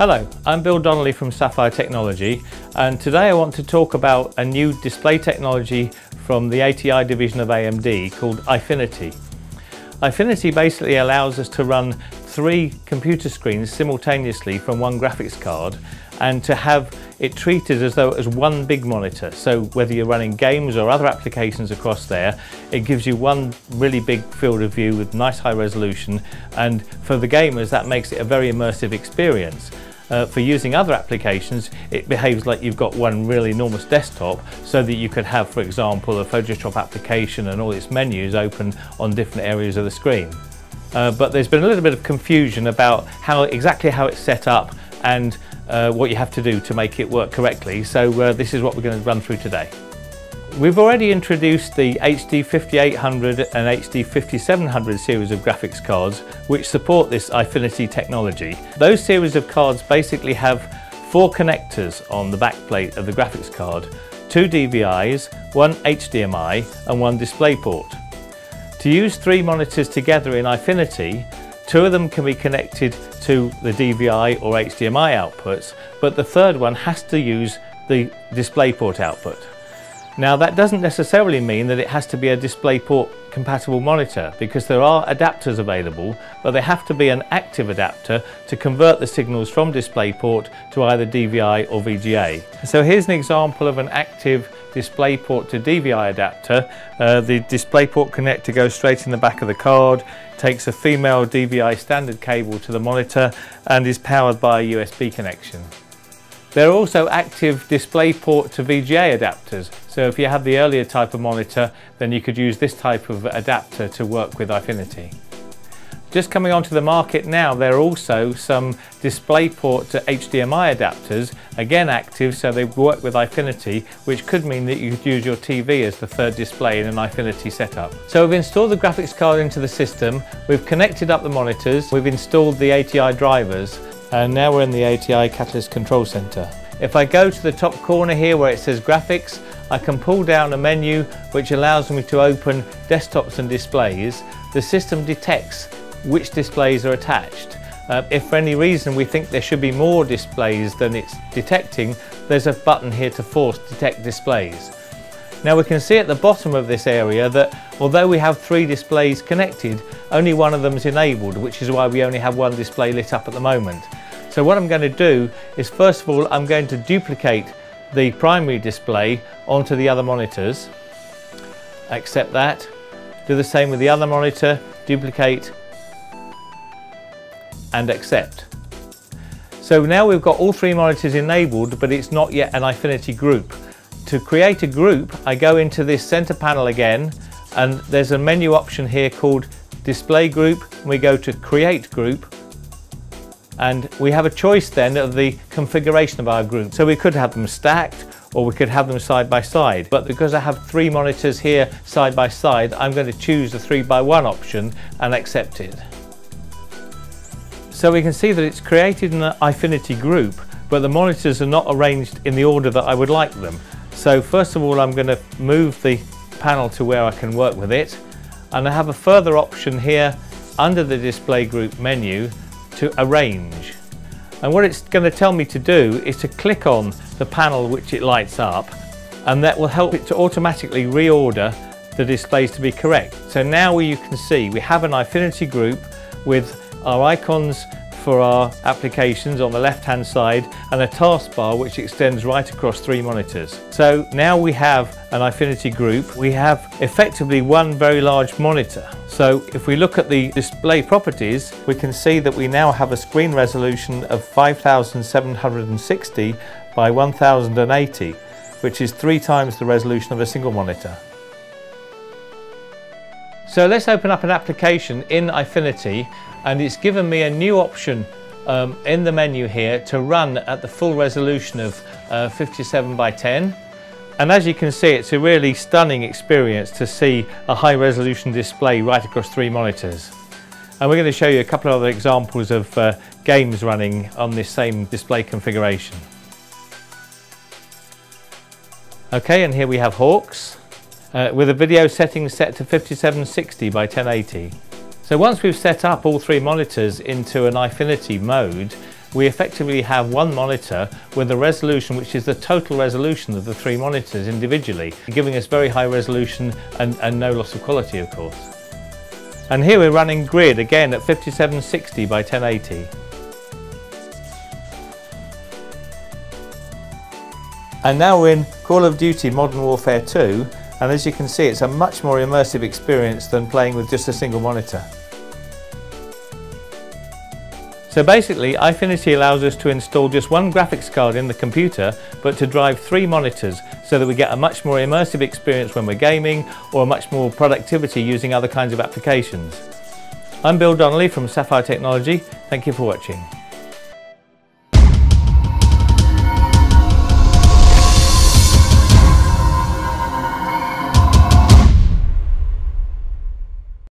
Hello, I'm Bill Donnelly from Sapphire Technology, and today I want to talk about a new display technology from the ATI division of AMD called Eyefinity. Eyefinity basically allows us to run 3 computer screens simultaneously from one graphics card and to have it treated as though it was one big monitor. So whether you're running games or other applications across there, it gives you one really big field of view with nice high resolution, and for the gamers that makes it a very immersive experience. For using other applications, it behaves like you've got one really enormous desktop, so that you could have, for example, a Photoshop application and all its menus open on different areas of the screen. But there's been a little bit of confusion about exactly how it's set up and what you have to do to make it work correctly, so this is what we're going to run through today. We've already introduced the HD 5800 and HD 5700 series of graphics cards which support this Eyefinity technology. Those series of cards basically have 4 connectors on the backplate of the graphics card, 2 DVIs, 1 HDMI and 1 DisplayPort. To use 3 monitors together in Eyefinity, 2 of them can be connected to the DVI or HDMI outputs, but the third one has to use the DisplayPort output. Now that doesn't necessarily mean that it has to be a DisplayPort compatible monitor, because there are adapters available, but they have to be an active adapter to convert the signals from DisplayPort to either DVI or VGA. So here's an example of an active DisplayPort to DVI adapter. The DisplayPort connector goes straight in the back of the card, takes a female DVI standard cable to the monitor and is powered by a USB connection. There are also active DisplayPort to VGA adapters, so if you have the earlier type of monitor, then you could use this type of adapter to work with Eyefinity. Just coming onto the market now, there are also some DisplayPort to HDMI adapters, again active, so they work with Eyefinity, which could mean that you could use your TV as the third display in an Eyefinity setup. So we've installed the graphics card into the system, we've connected up the monitors, we've installed the ATI drivers, and now we're in the ATI Catalyst Control Center. If I go to the top corner here where it says graphics, I can pull down a menu which allows me to open desktops and displays. The system detects which displays are attached. If for any reason we think there should be more displays than it's detecting, there's a button here to force detect displays. Now we can see at the bottom of this area that although we have 3 displays connected, only one of them is enabled, which is why we only have one display lit up at the moment. So what I'm going to do is, first of all, I'm going to duplicate the primary display onto the other monitors. Accept that. Do the same with the other monitor, duplicate and accept. So now we've got all 3 monitors enabled, but it's not yet an Eyefinity group. To create a group, I go into this center panel again, and there's a menu option here called Display Group, and we go to Create Group, and we have a choice then of the configuration of our group. So we could have them stacked, or we could have them side by side, but because I have 3 monitors here side by side, I'm going to choose the 3x1 option and accept it. So we can see that it's created an Eyefinity group, but the monitors are not arranged in the order that I would like them. So first of all, I'm going to move the panel to where I can work with it, and I have a further option here under the display group menu to arrange. And what it's going to tell me to do is to click on the panel which it lights up, and that will help it to automatically reorder the displays to be correct. So now you can see we have an Eyefinity group with our icons for our applications on the left hand side and a taskbar which extends right across 3 monitors. So now we have an Eyefinity group. We have effectively one very large monitor. So if we look at the display properties, we can see that we now have a screen resolution of 5760 by 1080, which is 3 times the resolution of a single monitor. So let's open up an application in Eyefinity, and it's given me a new option in the menu here to run at the full resolution of 57 by 10. And as you can see, it's a really stunning experience to see a high resolution display right across 3 monitors. And we're going to show you a couple of other examples of games running on this same display configuration. Okay, and here we have Hawks with a video setting set to 5760 by 1080. So once we've set up all 3 monitors into an Eyefinity mode, we effectively have one monitor with a resolution which is the total resolution of the three monitors individually, giving us very high resolution and no loss of quality, of course. And here we're running grid again at 5760 by 1080. And now we're in Call of Duty Modern Warfare 2, and as you can see, it's a much more immersive experience than playing with just a single monitor. So basically, Eyefinity allows us to install just one graphics card in the computer, but to drive three monitors so that we get a much more immersive experience when we're gaming, or much more productivity using other kinds of applications. I'm Bill Donnelly from Sapphire Technology. Thank you for watching.